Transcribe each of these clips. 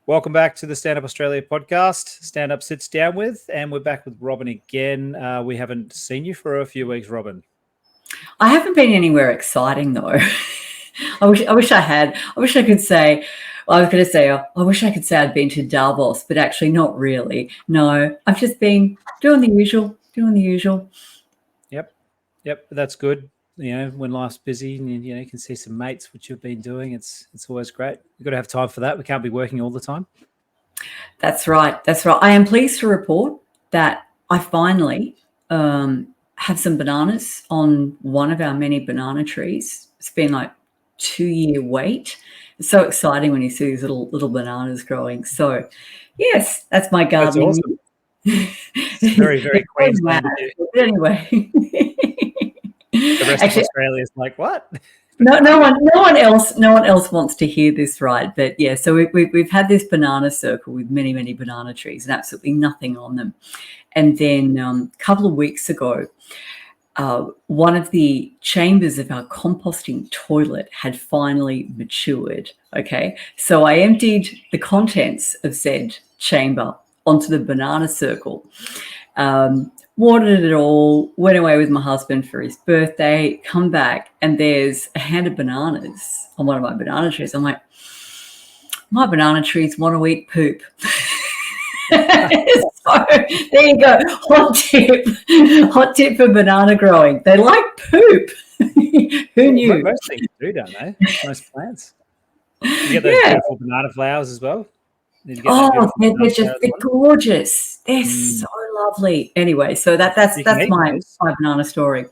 Welcome back to the Stand Up Australia podcast. Stand Up Sits Down With, and we're back with Robyn again. We haven't seen you for a few weeks, Robyn. I haven't been anywhere exciting though. I wish I had. I wish I could say. Well, I was going to say. I wish I could say I'd been to Davos, but actually, not really. No, I've just been doing the usual. Yep, that's good. You know, when life's busy and you can see some mates, which you've been doing, it's always great. You've got to have time for that. We can't be working all the time. That's right. I am pleased to report that I finally have some bananas on one of our many banana trees. It's been like 2-year wait. It's so exciting when you see these little bananas growing. So, yes, that's my gardening. That's awesome. It's very, very Queensland. But anyway. The rest of Australia is like, what? No one else wants to hear this, right? But yeah, so we've had this banana circle with many banana trees and absolutely nothing on them. And then a couple of weeks ago, one of the chambers of our composting toilet had finally matured. Okay, so I emptied the contents of said chamber onto the banana circle. Watered it all, went away with my husband for his birthday, come back, and there's a hand of bananas on one of my banana trees. I'm like, my banana trees want to eat poop. So there you go. Hot tip for banana growing. They like poop. Who knew? Most things do, don't they? Most plants. You get those beautiful banana flowers as well. They're gorgeous. They're so lovely. Anyway, so that's my banana story.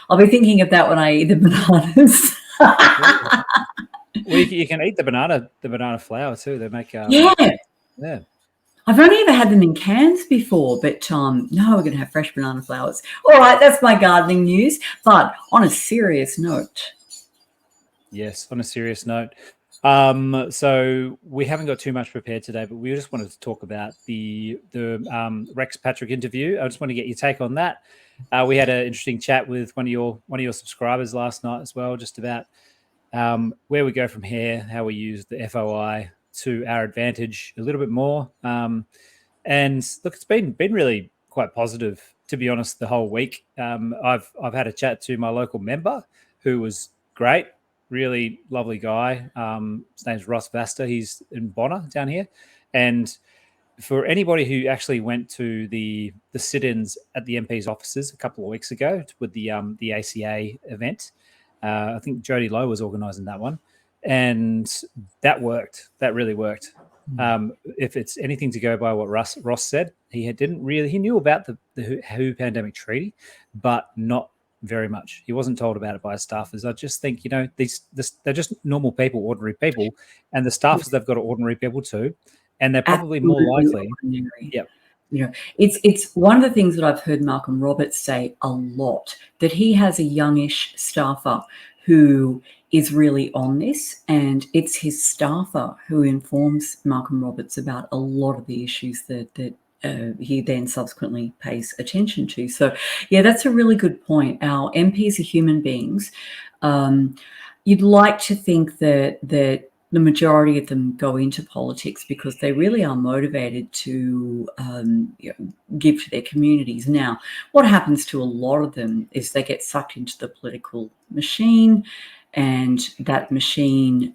I'll be thinking of that when I eat the bananas. Well, you can eat the banana flower too. They make yeah. I've only ever had them in cans before, but no, we're going to have fresh banana flowers. All right, that's my gardening news. But on a serious note. Yes, on a serious note. So we haven't got too much prepared today, but we just wanted to talk about the Rex Patrick interview. I just want to get your take on that. We had an interesting chat with one of your subscribers last night as well, just about where we go from here, how we use the FOI to our advantage a little bit more. And look, it's been really quite positive, to be honest, the whole week. I've had a chat to my local member who was great. Really lovely guy. His name's Ross Vasta. He's in Bonner down here. And for anybody who actually went to the sit-ins at the MP's offices a couple of weeks ago with the ACA event, I think Jody Lowe was organising that one. And that worked. That really worked. If it's anything to go by what Ross said, he knew about the WHO pandemic treaty, but not very much. He wasn't told about it by his staffers. I just think, they're just normal people, ordinary people, and the staffers they've got are ordinary people too, and they're probably more likely. Yep. It's one of the things that I've heard Malcolm Roberts say a lot, that he has a youngish staffer who is really on this, and it's his staffer who informs Malcolm Roberts about a lot of the issues that he then subsequently pays attention to. So, yeah, that's a really good point. Our MPs are human beings. You'd like to think that the majority of them go into politics because they really are motivated to give to their communities. Now, what happens to a lot of them is they get sucked into the political machine, and that machine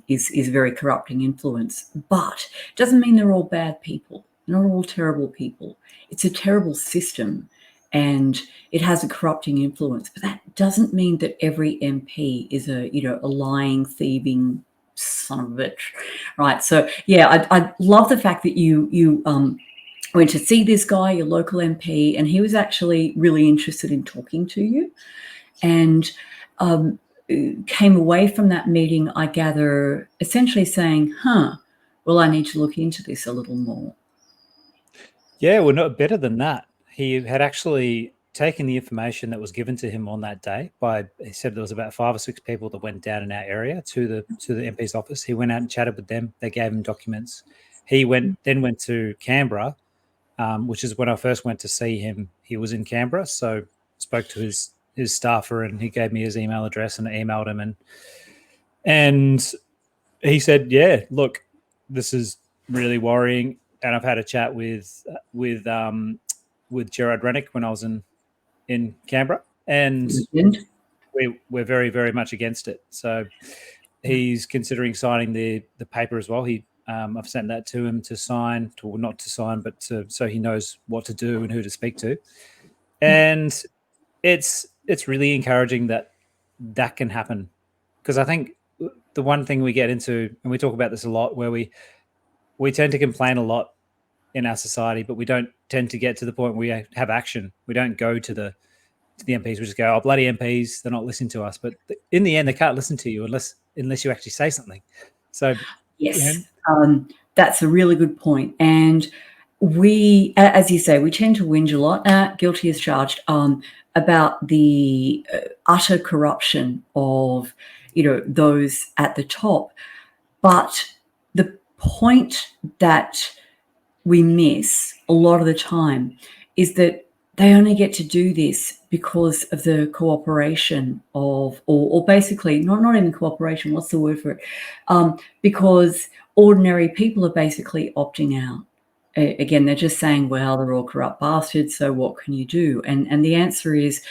is very corrupting influence. But it doesn't mean they're all bad people. They're not all terrible people. It's a terrible system, and it has a corrupting influence. But that doesn't mean that every MP is a lying, thieving son of a bitch, right? So yeah, I love the fact that you went to see this guy, your local MP, and he was actually really interested in talking to you, and came away from that meeting, I gather, essentially saying, well, I need to look into this a little more. Yeah, well, not better than that. He had actually taken the information that was given to him on that day he said there was about 5 or 6 people that went down in our area to the MP's office. He went out and chatted with them. They gave him documents. He went to Canberra, which is when I first went to see him. He was in Canberra, so spoke to his staffer, and he gave me his email address, and I emailed him, and he said, yeah, look, this is really worrying. And I've had a chat with Gerard Rennick when I was in Canberra, and we're very, very much against it. So he's considering signing the paper as well. I've sent that to him to sign, or not to sign, but so he knows what to do and who to speak to. And it's really encouraging that can happen, because I think the one thing we get into, and we talk about this a lot, where we tend to complain a lot in our society, but we don't tend to get to the point where we have action. We don't go to the MPs. We just go, oh, bloody MPs, they're not listening to us. But in the end, they can't listen to you unless you actually say something. So yes, that's a really good point. And we, as you say, we tend to whinge a lot, guilty as charged, about the utter corruption of, those at the top. But the point that we miss a lot of the time is that they only get to do this because of the cooperation of, or basically not even cooperation, what's the word for it? Because ordinary people are basically opting out. Again, they're just saying, well, they're all corrupt bastards, so what can you do? And the answer is,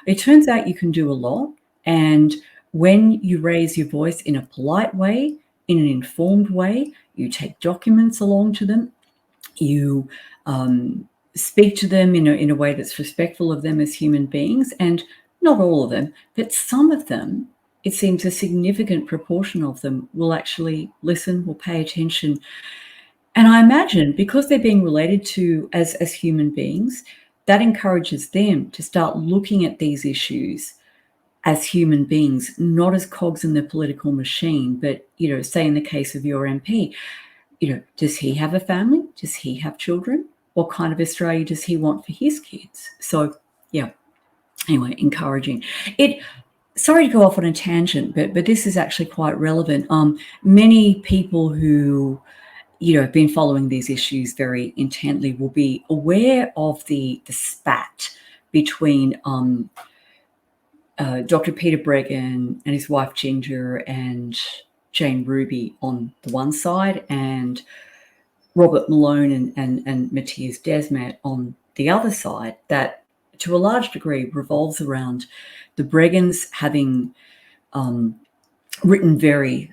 it turns out you can do a lot. And when you raise your voice in a polite way, in an informed way, you take documents along to them, you speak to them in a way that's respectful of them as human beings, and not all of them, but some of them, it seems a significant proportion of them will actually listen, will pay attention. And I imagine because they're being related to as human beings, that encourages them to start looking at these issues as human beings, not as cogs in the political machine, but, say in the case of your MP, does he have a family? Does he have children? What kind of Australia does he want for his kids? So, yeah, anyway, encouraging. Sorry to go off on a tangent, but this is actually quite relevant. Many people who, have been following these issues very intently will be aware of the spat between Dr. Peter Breggin and his wife Ginger and Jane Ruby on the one side, and Robert Malone and Matthias Desmet on the other side, that to a large degree revolves around the Breggins having written very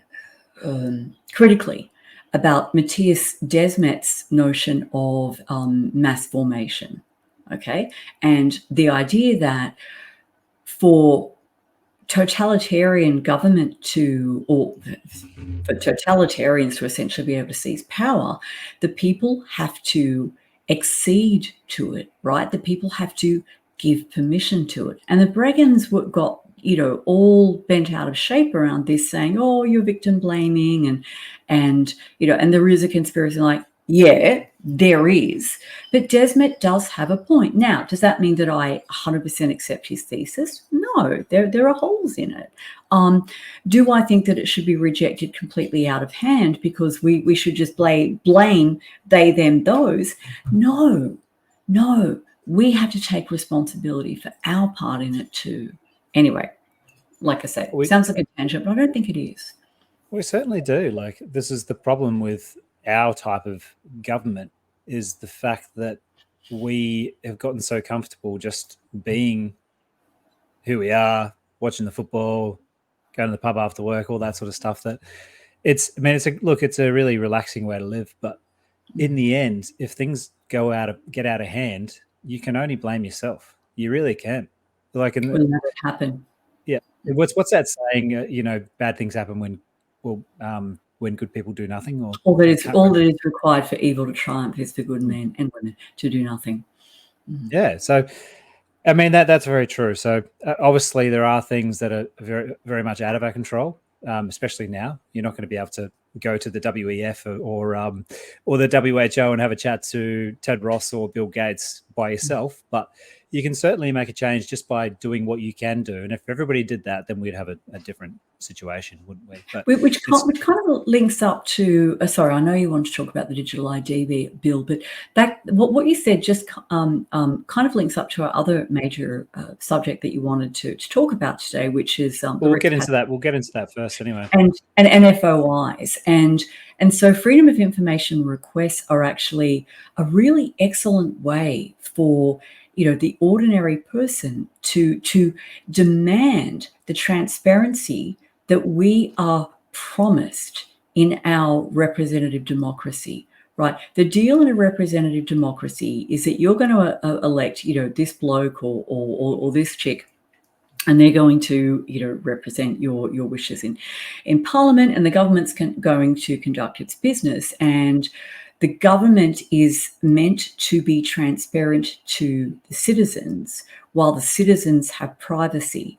critically about Matthias Desmet's notion of mass formation, okay? And the idea that for totalitarian government or for totalitarians to essentially be able to seize power, the people have to accede to it, right? The people have to give permission to it. And the Breggins got, all bent out of shape around this, saying, oh, you're victim blaming and there is a conspiracy. Like, yeah, there is. But Desmet does have a point. Now, does that mean that I 100% accept his thesis? No, there are holes in it. Do I think that it should be rejected completely out of hand because we should just blame they, them, those? No. We have to take responsibility for our part in it too. Anyway, like I say, sounds like a tangent, but I don't think it is. We certainly do. Like, this is the problem with our type of government, is the fact that we have gotten so comfortable just being who we are, watching the football, going to the pub after work, all that sort of stuff, that it's a really relaxing way to live. But in the end, if things get out of hand, you can only blame yourself. You really can. Like, Will never happen. Yeah. What's that saying? Bad things happen when good people do nothing. Or all that is required for evil to triumph is for good men and women to do nothing. Yeah. So, I mean, that's very true. So obviously there are things that are very, very much out of our control, especially now. You're not going to be able to go to the WEF or the WHO and have a chat to Ted Ross or Bill Gates by yourself, but you can certainly make a change just by doing what you can do. And if everybody did that, then we'd have a different situation, wouldn't we? But Which kind of links up to, sorry, I know you want to talk about the digital ID bill, but that what you said just kind of links up to our other major subject that you wanted to talk about today, which is we'll get into that. We'll get into that first, anyway. And FOIs, and so freedom of information requests are actually a really excellent way for the ordinary person to demand the transparency that we are promised in our representative democracy, right? The deal in a representative democracy is that you're going to elect, this bloke or this chick, and they're going to, represent your wishes in Parliament, and the government's going to conduct its business. And the government is meant to be transparent to the citizens, while the citizens have privacy.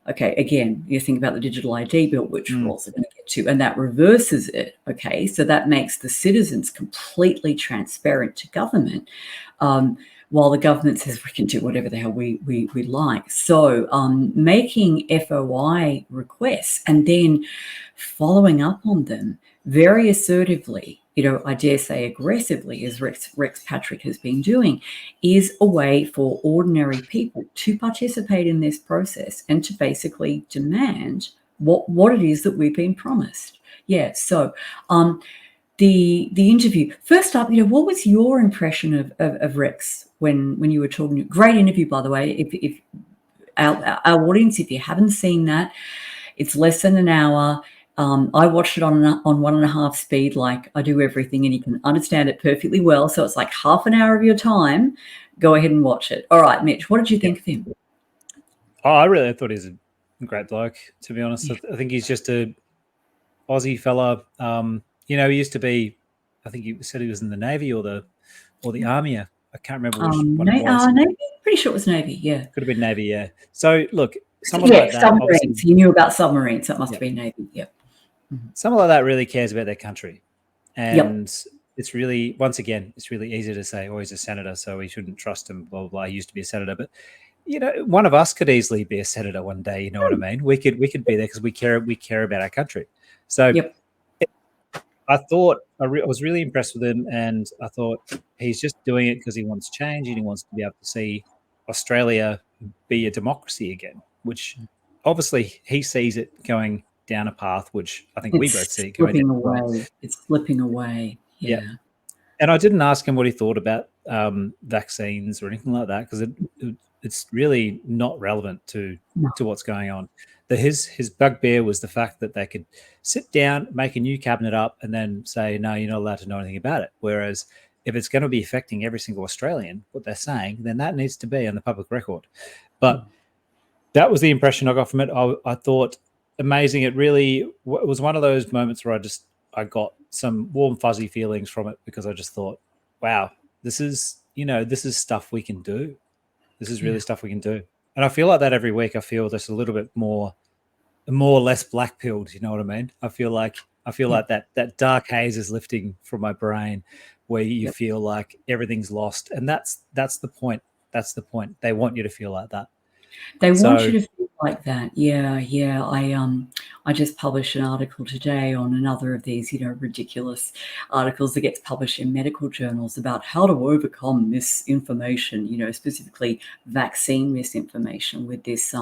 Okay, again, you think about the digital ID bill, which we're also going to get to, and that reverses it. Okay, so that makes the citizens completely transparent to government, while the government says we can do whatever the hell we like. So making FOI requests and then following up on them very assertively, I dare say aggressively, as Rex Patrick has been doing, is a way for ordinary people to participate in this process and to basically demand what it is that we've been promised. Yeah, so the interview. First up, what was your impression of Rex when you were talking? Great interview, by the way. If our audience, if you haven't seen that, it's less than an hour. I watched it on 1.5 speed, like I do everything, and you can understand it perfectly well. So it's like half an hour of your time. Go ahead and watch it. All right, Mitch, what did you think of him? Oh, I really thought he's a great bloke, to be honest. Yeah. I think he's just a Aussie fella. He used to be, I think you said he was in the Navy or the Army. I can't remember which one it was. Navy? Pretty sure it was Navy, yeah. Could have been Navy, yeah. So, look, someone like that. Submarines. He knew about submarines. That must have been Navy, yeah. Someone like that really cares about their country. And it's really, once again, it's really easy to say, oh, he's a senator, so we shouldn't trust him, blah, blah, blah. He used to be a senator. But, one of us could easily be a senator one day, you know what I mean? We could be there because we care about our country. So I thought I was really impressed with him, and I thought he's just doing it because he wants change and he wants to be able to see Australia be a democracy again, which obviously he sees it going down a path which I think we both see going down away. It's slipping away. Yeah. And I didn't ask him what he thought about vaccines or anything like that, because it's really not relevant to what's going on. His bugbear was the fact that they could sit down, make a new cabinet up, and then say, no, you're not allowed to know anything about it. Whereas if it's going to be affecting every single Australian, what they're saying, then that needs to be on the public record. But that was the impression I got from it. I thought amazing. It really was one of those moments where I got some warm, fuzzy feelings from it, because I just thought, wow, this is stuff we can do. This is really stuff we can do. And I feel like that every week. I feel just a little bit more or less black-pilled, you know what I mean? I feel like that dark haze is lifting from my brain, where you feel like everything's lost. And that's the point. That's the point. They want you to feel like that. They want you to feel like that. Yeah. I just published an article today on another of these, ridiculous articles that gets published in medical journals about how to overcome misinformation, specifically vaccine misinformation with this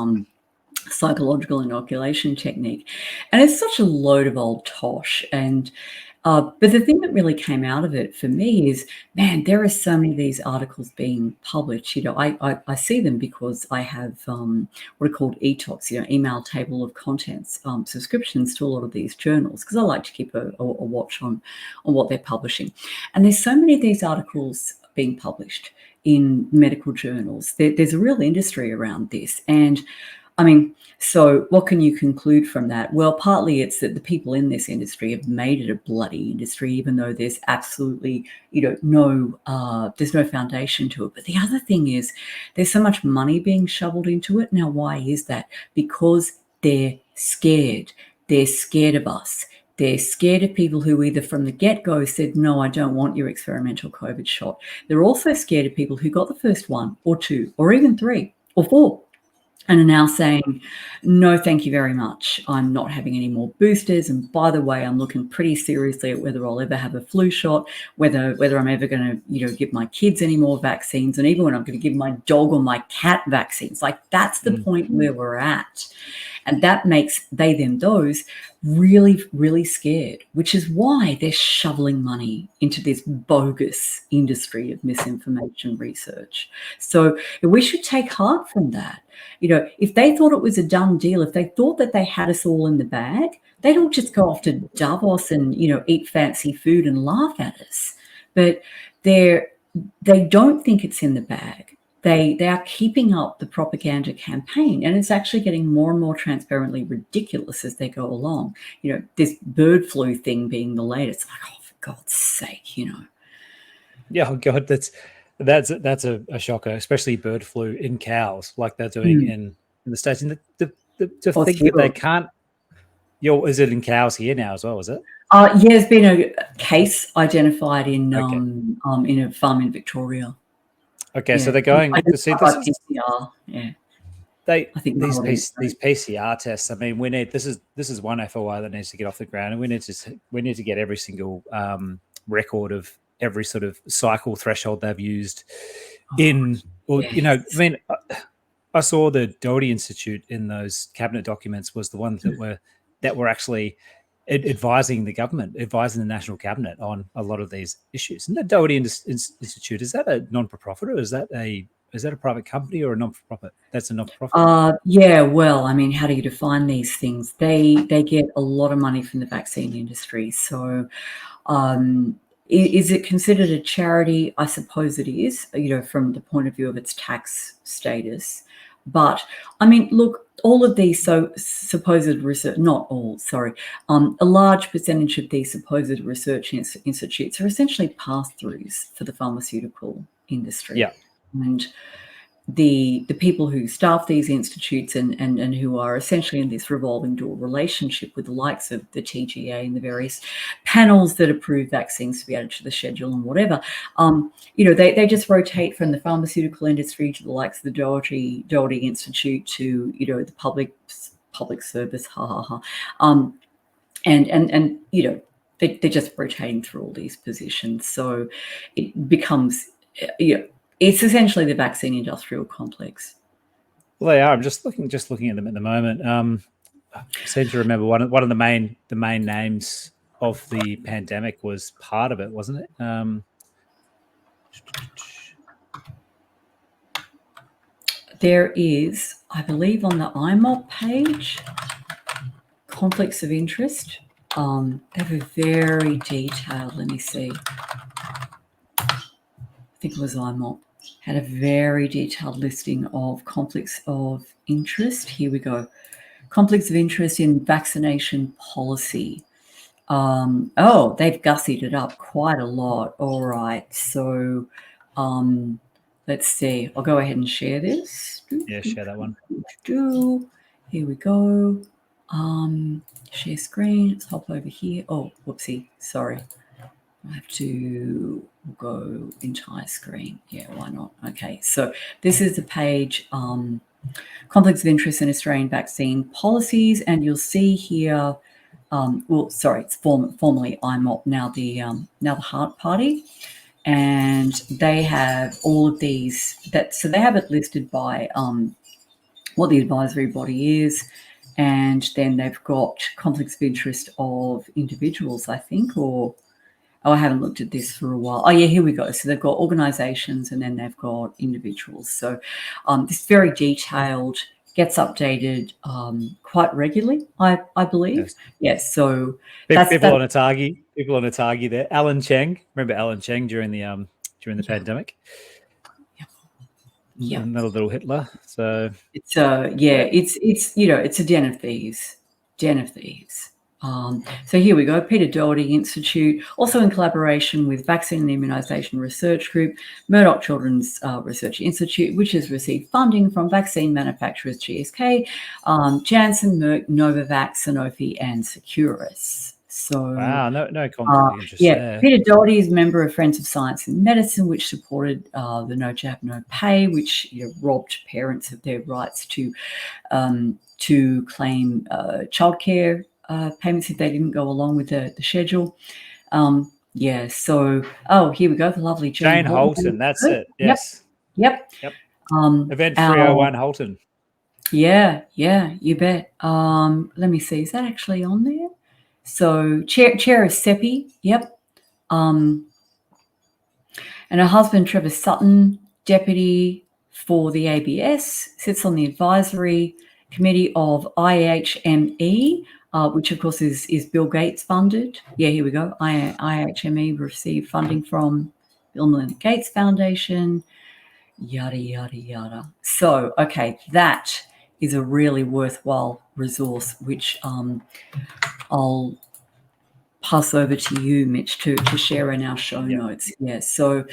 psychological inoculation technique. And it's such a load of old tosh. And but the thing that really came out of it for me is, man, there are so many of these articles being published. I see them because I have what are called ETOCs, email table of contents subscriptions to a lot of these journals, because I like to keep a watch on what they're publishing. And there's so many of these articles being published in medical journals. There's a real industry around this. And I mean, so what can you conclude from that? Well, partly it's that the people in this industry have made it a bloody industry, even though there's absolutely, there's no foundation to it. But the other thing is there's so much money being shoveled into it. Now, why is that? Because they're scared. They're scared of us. They're scared of people who either from the get-go said, no, I don't want your experimental COVID shot. They're also scared of people who got the first one or two or even three or four and are now saying, no, thank you very much. I'm not having any more boosters. And by the way, I'm looking pretty seriously at whether I'll ever have a flu shot, whether I'm ever going to, give my kids any more vaccines, and even when I'm going to give my dog or my cat vaccines. Like, that's the point where we're at. And that makes they, them, those really, really scared, which is why they're shoveling money into this bogus industry of misinformation research. So we should take heart from that. If they thought it was a done deal, if they thought that they had us all in the bag, they'd all just go off to Davos and, eat fancy food and laugh at us. But they don't think it's in the bag. They are keeping up the propaganda campaign, and it's actually getting more and more transparently ridiculous as they go along. This bird flu thing being the latest. Like, oh, for God's sake, Yeah, oh God, that's a shocker, especially bird flu in cows, like they're doing in the States. And to think that they can't. Is it in cows here now as well? Is it? Yeah, there's been a case identified in a farm in Victoria. Okay, so they're going to see this. PCR, yeah. I think these PCR tests. I mean, we need this is one FOI that needs to get off the ground, and we need to get every single record of every sort of cycle threshold they've used in. Well, I mean, I saw the Doherty Institute in those cabinet documents was the ones that were actually advising the government, advising the national cabinet on a lot of these issues. And the Doherty Institute, is that a non-for-profit, or is that a private company or a non-for-profit? That's a non-for-profit. Yeah, well, I mean, how do you define these things? They get a lot of money from the vaccine industry. So is it considered a charity? I suppose it is, from the point of view of its tax status. But I mean, look, all of these supposed research, not all, sorry, a large percentage of these supposed research institutes are essentially pass-throughs for the pharmaceutical industry. Yeah. And the people who staff these institutes and who are essentially in this revolving door relationship with the likes of the TGA and the various panels that approve vaccines to be added to the schedule and whatever, they just rotate from the pharmaceutical industry to the likes of the Doherty Institute to, the public service, and they're just rotating through all these positions. So it becomes, it's essentially the vaccine industrial complex. Well, they are. I'm just looking at them at the moment. I seem to remember one of the main names of the pandemic was part of it, wasn't it? There is, I believe, on the IMOP page, conflicts of interest. They have a very detailed. Let me see. I think it was IMOP. Had a very detailed listing of conflicts of interest. Here we go. Conflicts of interest in vaccination policy. They've gussied it up quite a lot. All right. So let's see. I'll go ahead and share this. Yeah, share that one. Here we go. Share screen. Let's hop over here. Oh, whoopsie. Sorry. I have to go entire screen. Yeah, why not? Okay, so this is the page, conflicts of interest in Australian vaccine policies, and you'll see here, it's formerly IMOP, now the Heart Party, and they have all of these. So they have it listed by what the advisory body is, and then they've got conflicts of interest of individuals, I think, or. I haven't looked at this for a while. Oh, yeah, here we go. So they've got organisations and then they've got individuals. So this very detailed, gets updated quite regularly, I believe. Yes. So people on Atagi there. Alan Cheng, remember Alan Cheng during the pandemic? Yeah. Another little Hitler. So it's it's a den of thieves. So here we go, Peter Doherty Institute, also in collaboration with Vaccine and Immunisation Research Group, Murdoch Children's Research Institute, which has received funding from vaccine manufacturers GSK, Janssen, Merck, Novavax, Sanofi, and Seqirus. So wow, no conflict of interest yeah, there. Peter Doherty is a member of Friends of Science and Medicine, which supported the No Jab, No Pay, which robbed parents of their rights to claim childcare payments if they didn't go along with the schedule. Yeah, so here we go. The lovely Jane Holton, that's it. Yes. Yep. Event 301 Holton. Yeah, you bet. Let me see. Is that actually on there? So chair of SEPI. Yep. And her husband, Trevor Sutton, deputy for the ABS, sits on the advisory committee of IHME, which of course is Bill Gates funded. Yeah, here we go. IHME received funding from Bill and Melinda Gates Foundation, yada, yada, yada. So, okay, that is a really worthwhile resource, which I'll pass over to you, Mitch, to share in our show notes. Yeah, so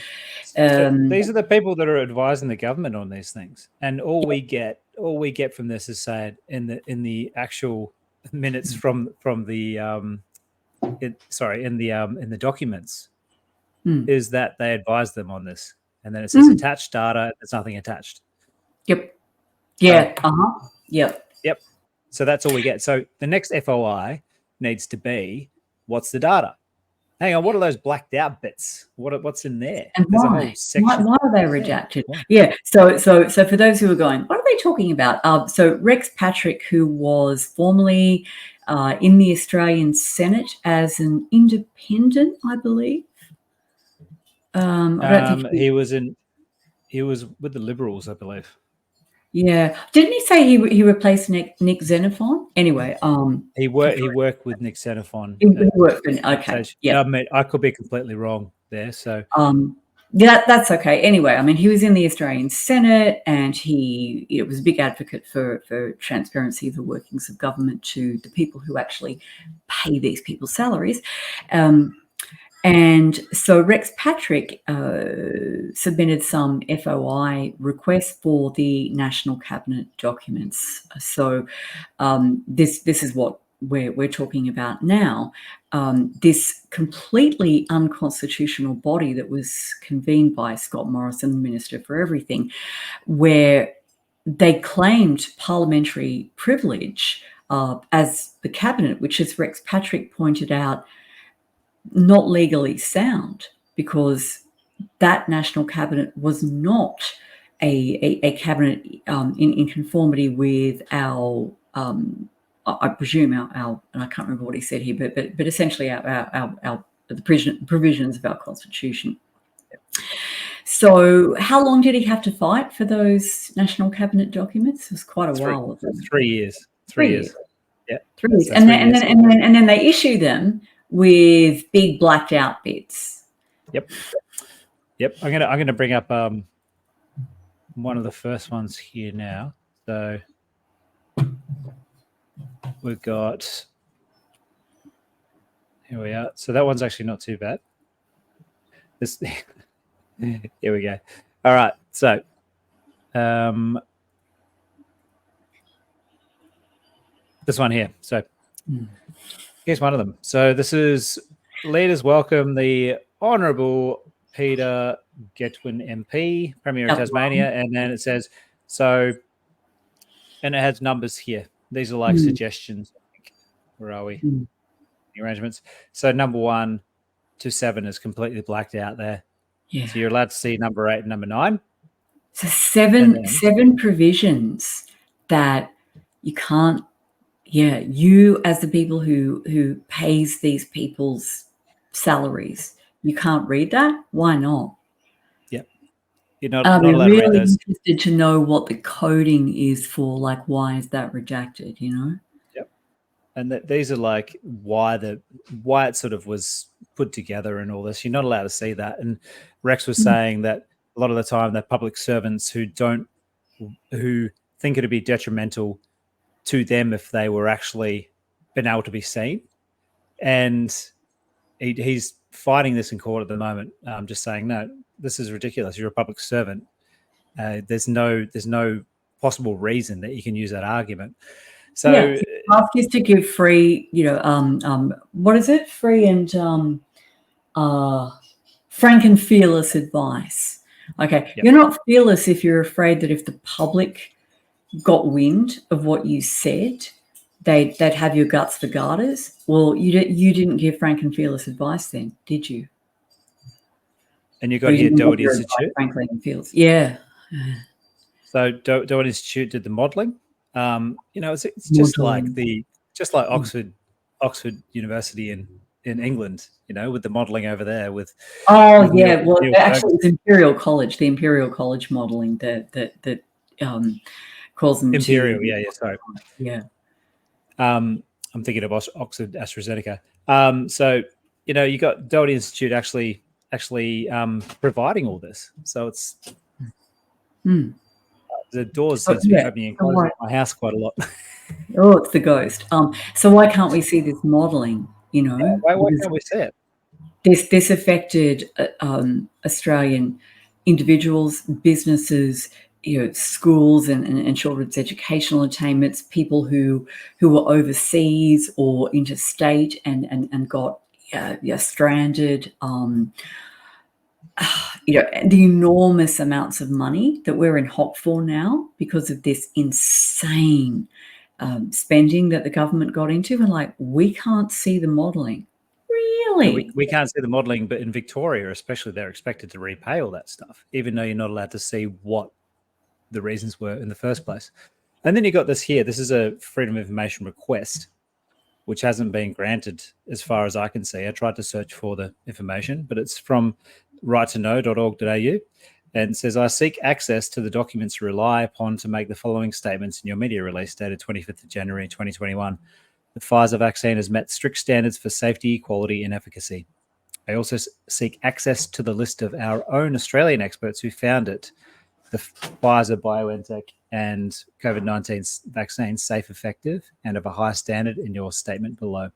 these are the people that are advising the government on these things, and all we get from this is said in the actual minutes from the in the documents is that they advise them on this, and then it says attached data. There's nothing attached. Yep. Yeah. Yep. So that's all we get. So the next FOI needs to be, what's the data? Hang on, what are those blacked out bits? What's in there? And There's why? a whole section. Why are they redacted? Yeah. So for those who are going, what are they talking about? So Rex Patrick, who was formerly in the Australian Senate as an independent, I believe. I don't think he was with the Liberals, I believe. Yeah, didn't he say he replaced Nick Xenophon? Anyway, he worked with Nick Xenophon. He worked for okay. Yeah, I could be completely wrong there. So yeah, that's okay. Anyway, I mean, he was in the Australian Senate, and he was a big advocate for transparency of the workings of government to the people who actually pay these people's salaries. And so Rex Patrick submitted some FOI requests for the National Cabinet documents. So this is what we're talking about now. This completely unconstitutional body that was convened by Scott Morrison, the Minister for Everything, where they claimed parliamentary privilege as the cabinet, which, as Rex Patrick pointed out, not legally sound, because that national cabinet was not a cabinet in conformity with our I presume our and I can't remember what he said here, but essentially our the provisions of our constitution. So how long did he have to fight for those national cabinet documents? It was quite a while. 3 years. 3 years. Yeah. 3 years. And then they issue them with big blacked out bits. Yep. I'm gonna bring up one of the first ones here now. So we've got, here we are. So that one's actually not too bad. This here we go. All right. So this one here. So here's one of them. So this is leaders welcome the Honourable Peter Getwin MP, Premier of Tasmania, and then it says, so, and it has numbers here. These are like suggestions. Where are we? The arrangements. So number 1 to 7 is completely blacked out there. Yeah. So you're allowed to see number 8 and number 9. So seven provisions that you can't. Yeah, you as the people who pays these people's salaries, you can't read that. Why not? Yep, you're not allowed to read those. Interested to know what the coding is for. Like, why is that redacted? You know. Yep, and these are like why it sort of was put together and all this. You're not allowed to see that. And Rex was saying that a lot of the time, that public servants who think it'd be detrimental to them if they were actually been able to be seen, and he's fighting this in court at the moment. Just saying, no, this is ridiculous. You're a public servant. There's no possible reason that you can use that argument. So task is to give free, what is it? Free and frank and fearless advice. Okay, Yep. You're not fearless if you're afraid that if the public got wind of what you said, they'd have your guts for garters. Well, you didn't give frank and fearless advice then, did you? And you got here Doherty Institute. Frankly and fearless. Yeah. So Doherty Institute did the modelling. It's just like Oxford University in England, with the modelling over there with. Oh yeah, well actually it's Imperial College, the Imperial College modelling that calls them Imperial. to, Yeah, sorry. Yeah. I'm thinking of Oxford AstraZeneca. So you got Doherty Institute actually providing all this. So it's the doors seem to be opening and closing at my house quite a lot. Oh, it's the ghost. So why can't we see this modelling? Why can't we see it? This affected Australian individuals, businesses, schools and children's educational attainments, people who were overseas or interstate and got stranded. The enormous amounts of money that we're in hock for now because of this insane spending that the government got into, and we can't see the modelling. Really? We can't see the modelling, but in Victoria especially, they're expected to repay all that stuff, even though you're not allowed to see what the reasons were in the first place. And then you got this here. This is a Freedom of Information request, which hasn't been granted as far as I can see. I tried to search for the information, but it's from righttoknow.org.au and says, I seek access to the documents you rely upon to make the following statements in your media release dated 25th of January 2021. The Pfizer vaccine has met strict standards for safety, quality, and efficacy. I also seek access to the list of our own Australian experts who found it, the Pfizer, BioNTech, and COVID-19 vaccines safe, effective, and of a high standard in your statement below.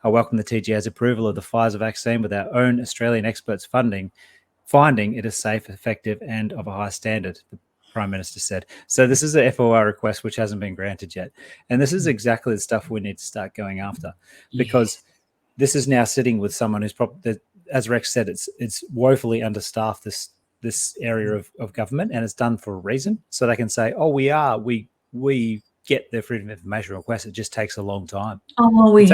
I welcome the TGA's approval of the Pfizer vaccine with our own Australian experts finding it is safe, effective, and of a high standard, the Prime Minister said. So this is a FOI request which hasn't been granted yet. And this is exactly the stuff we need to start going after, because this is now sitting with someone who's probably, as Rex said, it's woefully understaffed, this area of government, and it's done for a reason. So they can say, oh, we get their freedom of information request. It just takes a long time. Oh, it's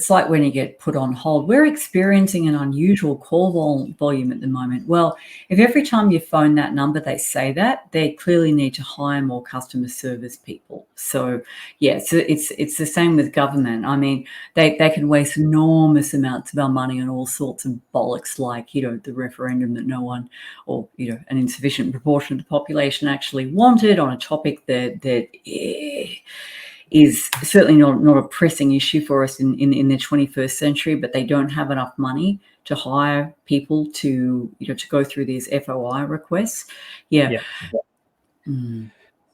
like when you get put on hold. We're experiencing an unusual call volume at the moment. Well, if every time you phone that number they say that, they clearly need to hire more customer service people. So yeah, so it's the same with government. I mean, they can waste enormous amounts of our money on all sorts of bollocks, like the referendum that no one, or an insufficient proportion of the population actually wanted on a topic that is certainly not a pressing issue for us in the 21st century, but they don't have enough money to hire people to go through these FOI requests. Yeah.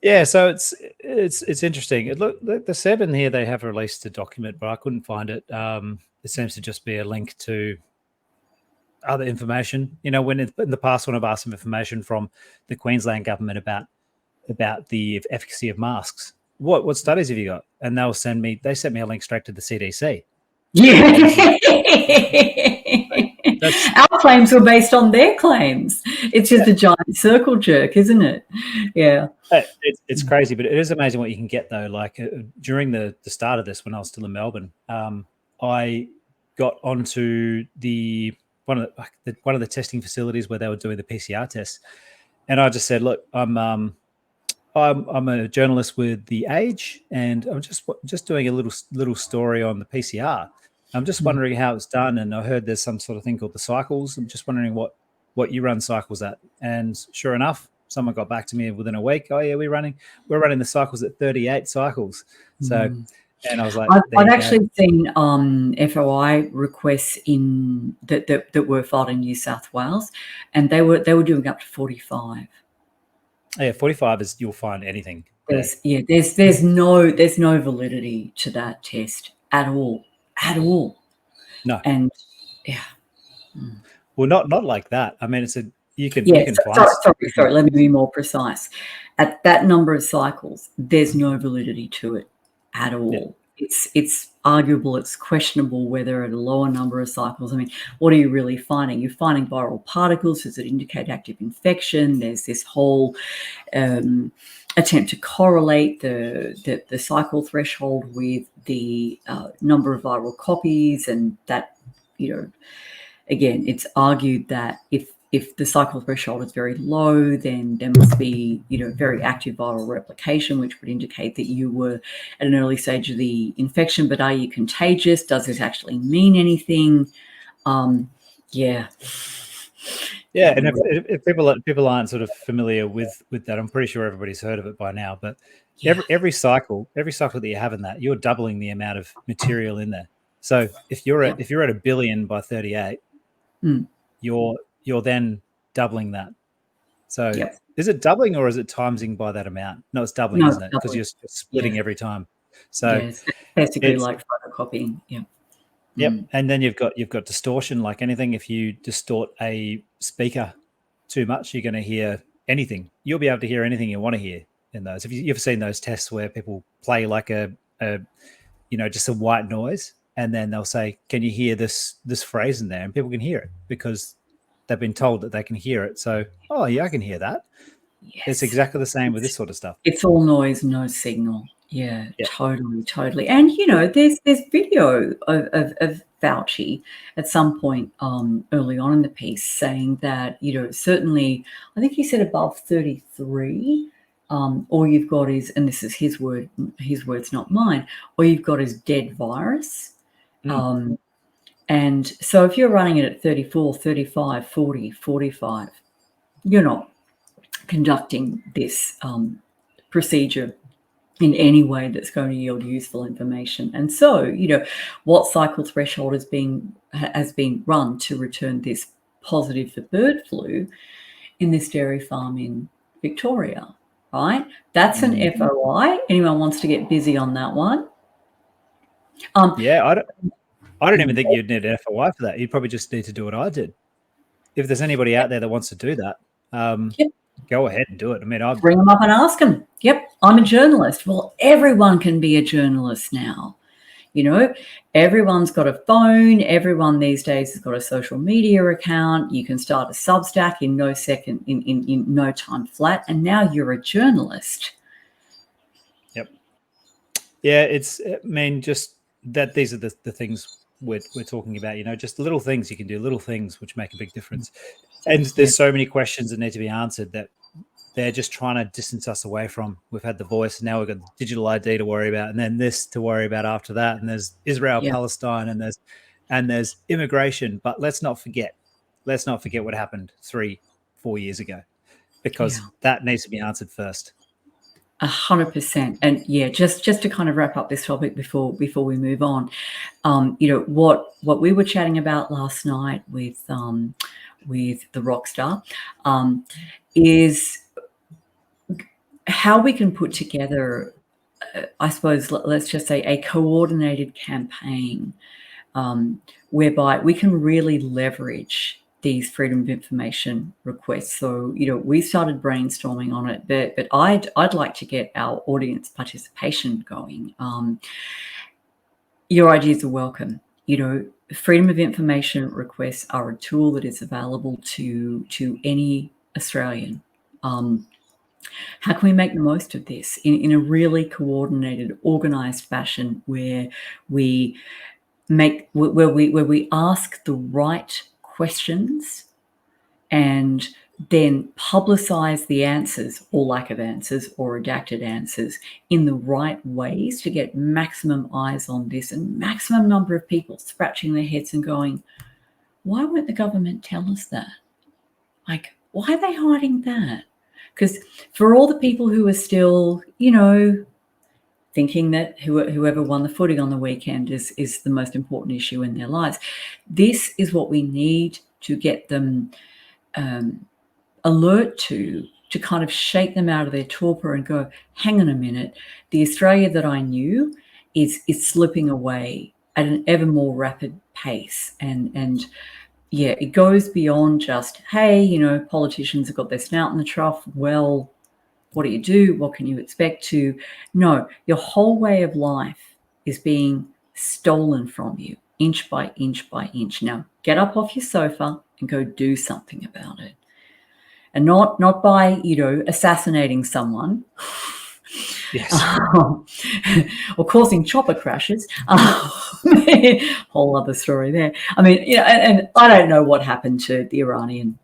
Yeah, so it's interesting. Look, the 7 here, they have released a document, but I couldn't find it. It seems to just be a link to other information. When in the past, when I've asked some information from the Queensland government about the efficacy of masks, what studies have you got? And they sent me a link straight to the CDC. Yeah. Our claims were based on their claims. It's just a giant circle jerk, isn't it? Yeah. It's crazy, but it is amazing what you can get, though. Like during the start of this, when I was still in Melbourne, I got onto one of the testing facilities where they were doing the PCR tests, and I just said, look, I'm a journalist with The Age, and I'm just doing a little story on the PCR. I'm just wondering how it's done, and I heard there's some sort of thing called the cycles. I'm just wondering what you run cycles at. And sure enough, someone got back to me within a week. Oh yeah, we're running the cycles at 38 cycles. So, and I was like, I've actually seen FOI requests that were filed in New South Wales, and they were doing up to 45. Yeah, 45 is, you'll find anything. There's no validity to that test at all. No. And yeah. Well, not like that. I mean, you can find. Sorry. Let me be more precise. at that number of cycles, there's no validity to it at all. It's arguable, it's questionable whether at a lower number of cycles. I mean, what are you really finding? You're finding viral particles. Does it indicate active infection? There's this whole attempt to correlate the cycle threshold with the number of viral copies, and that, again, it's argued that if the cycle threshold is very low, then there must be, very active viral replication, which would indicate that you were at an early stage of the infection. But are you contagious? Does this actually mean anything? Yeah. Yeah, and if people aren't sort of familiar with that, I'm pretty sure everybody's heard of it by now. But every cycle that you have in that, you're doubling the amount of material in there. So if you're at 1 billion by 38, you're then doubling that. So is it doubling or is it timesing by that amount? No, it's doubling, isn't it? Because you're splitting every time. So it's basically like photocopying. Yeah. Yep. And then you've got distortion, like anything. If you distort a speaker too much, you're going to hear anything. You'll be able to hear anything you want to hear in those. Have you ever seen those tests where people play like a just a white noise, and then they'll say, "Can you hear this phrase in there?" And people can hear it because they've been told that they can hear it. So, oh yeah, I can hear that. Yes. It's exactly the same with this sort of stuff. It's all noise, no signal. Yeah, totally. And there's video of Fauci at some point early on in the piece saying that certainly, I think he said above 33, all you've got is, and this is his words, not mine, all you've got is dead virus. And so if you're running it at 34, 35, 40, 45, you're not conducting this procedure in any way that's going to yield useful information. And so, what cycle threshold has been run to return this positive for bird flu in this dairy farm in Victoria, right? That's an FOI. Anyone wants to get busy on that one? I don't even think you'd need an FOI for that. You'd probably just need to do what I did. If there's anybody out there that wants to do that, go ahead and do it. I mean, I'll bring them up and ask them. Yep, I'm a journalist. Well, everyone can be a journalist now. Everyone's got a phone. Everyone these days has got a social media account. You can start a Substack in no time flat, and now you're a journalist. Yep. Yeah, just that these are the things we're talking about. Just little things you can do, little things which make a big difference. And there's so many questions that need to be answered that they're just trying to distance us away from. We've had the voice, and now we've got the digital ID to worry about, and then this to worry about after that. And there's Israel, Palestine, and there's immigration. But let's not forget what happened 3-4 years ago, because that needs to be answered first. 100%. And just to kind of wrap up this topic before we move on, what we were chatting about last night with the rock star is how we can put together, I suppose, let's just say, a coordinated campaign whereby we can really leverage these freedom of information requests. So, we started brainstorming on it, but I'd like to get our audience participation going. Your ideas are welcome. Freedom of information requests are a tool that is available to any Australian. How can we make the most of this in a really coordinated, organized fashion where we ask the right questions and then publicize the answers or lack of answers or redacted answers in the right ways to get maximum eyes on this and maximum number of people scratching their heads and going, why won't the government tell us that? Like, why are they hiding that? Because for all the people who are still, thinking that whoever won the footy on the weekend is the most important issue in their lives, this is what we need to get them alert to kind of shake them out of their torpor and go, hang on a minute, the Australia that I knew is slipping away at an ever more rapid pace. And it goes beyond just, hey, politicians have got their snout in the trough. Well, what do you do? What can you expect to? No, your whole way of life is being stolen from you inch by inch by inch. Now, get up off your sofa and go do something about it. And not by, assassinating someone. Yes. Or causing chopper crashes. Whole other story there. I mean, and I don't know what happened to the Iranian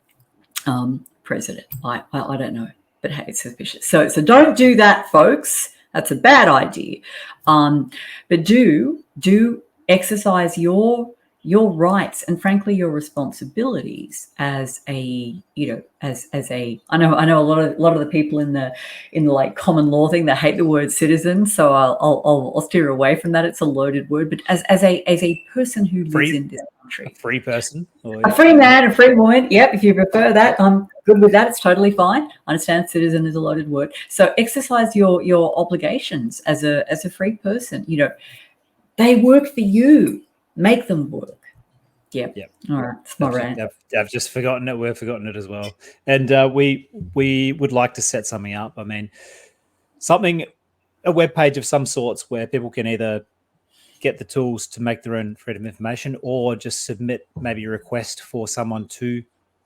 president. I don't know, but hey, it's suspicious. So don't do that, folks. That's a bad idea. But do exercise your rights and, frankly, your responsibilities as a, as a. I know a lot of the people in the like common law thing, they hate the word citizen, so I'll steer away from that. It's a loaded word, but as a person who lives in this country, a free person, a free man, a free woman. Yep, if you prefer that, I'm good with that. It's totally fine. I understand citizen is a loaded word. So exercise your obligations as a free person. They work for you. Make them work. Yep. All right. It's my rant. I've just forgotten it. We've forgotten it as well. And we would like to set something up. I mean, a web page of some sorts where people can either get the tools to make their own freedom of information, or just submit maybe a request for someone to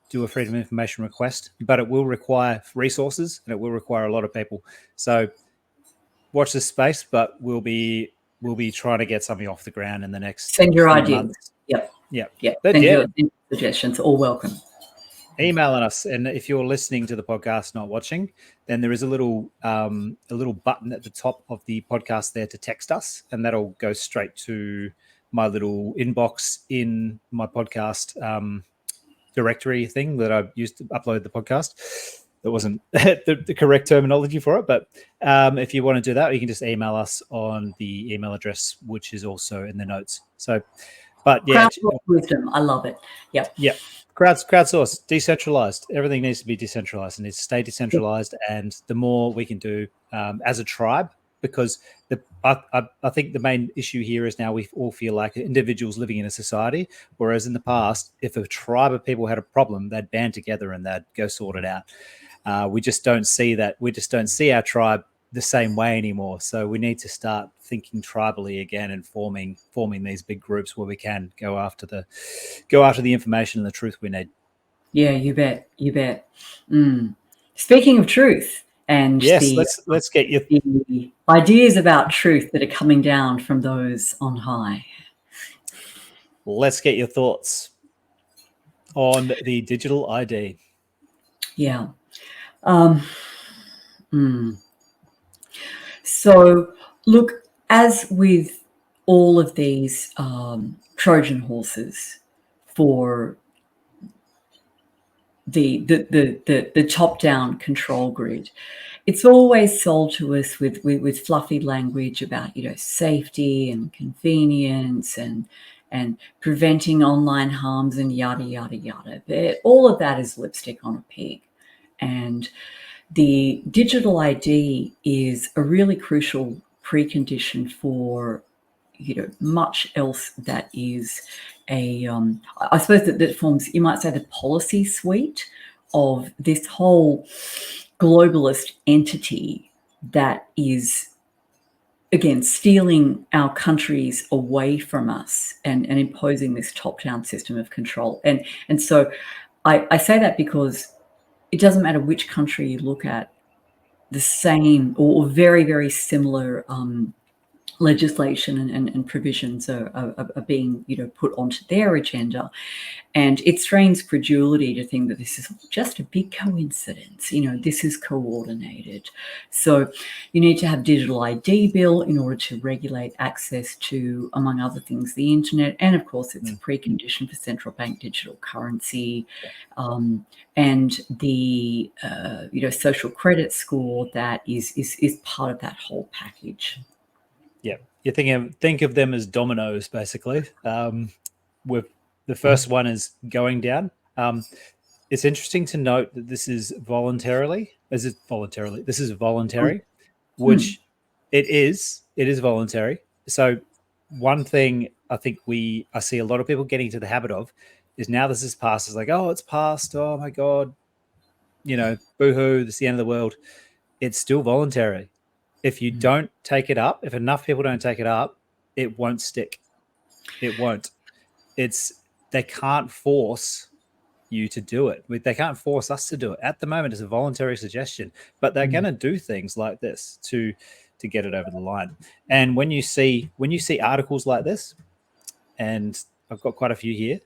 do a freedom of information request. But it will require resources and it will require a lot of people. So watch this space, but we'll be trying to get something off the ground in the next send your ideas. months. Yep. But send your suggestions. All welcome. Emailing us, and if you're listening to the podcast, not watching, then there is a little button at the top of the podcast there to text us, and that'll go straight to my little inbox in my podcast directory thing that I used to upload the podcast. That wasn't the correct terminology for it, but if you want to do that, you can just email us on the email address, which is also in the notes. So, but yeah, crowdsourced wisdom. I love it. Yep. Crowdsourced, decentralized. Everything needs to be decentralized and needs to stay decentralized. And the more we can do as a tribe, because I think the main issue here is now we all feel like individuals living in a society, whereas in the past, if a tribe of people had a problem, they'd band together and they'd go sort it out. We just don't see that. We just don't see our tribe the same way anymore. So we need to start thinking tribally again and forming these big groups where we can go after the information and the truth we need. Yeah, you bet. Speaking of truth, and yes, let's get the ideas about truth that are coming down from those on high. Let's get your thoughts on the digital ID. Yeah. So, look, as with all of these Trojan horses for the top-down control grid, it's always sold to us with fluffy language about safety and convenience and preventing online harms and yada yada yada. But all of that is lipstick on a pig, and the digital ID is a really crucial precondition for much else that is I suppose that forms, you might say, the policy suite of this whole globalist entity that is, again, stealing our countries away from us and imposing this top-down system of control. And so I say that because it doesn't matter which country you look at, the same or very, very similar legislation and provisions are being put onto their agenda. And it strains credulity to think that this is just a big coincidence. This is coordinated. So you need to have digital ID bill in order to regulate access to, among other things, the internet. And of course, it's a precondition for central bank digital currency, and the social credit score that is part of that whole package. Yeah, you think of them as dominoes, basically. With the first one is going down. It's interesting to note that this is voluntary, which it is. It is voluntary. So one thing I think I see a lot of people getting into the habit of is, now this is passed. It's like, oh, it's passed. Oh my God, boo-hoo, this is the end of the world. it's still voluntary. If you don't take it up, if enough people don't take it up, it won't stick. It won't. They can't force you to do it. They can't force us to do it. At the moment, it's a voluntary suggestion, but they're going to do things like this to get it over the line. And when you see articles like this, and I've got quite a few here.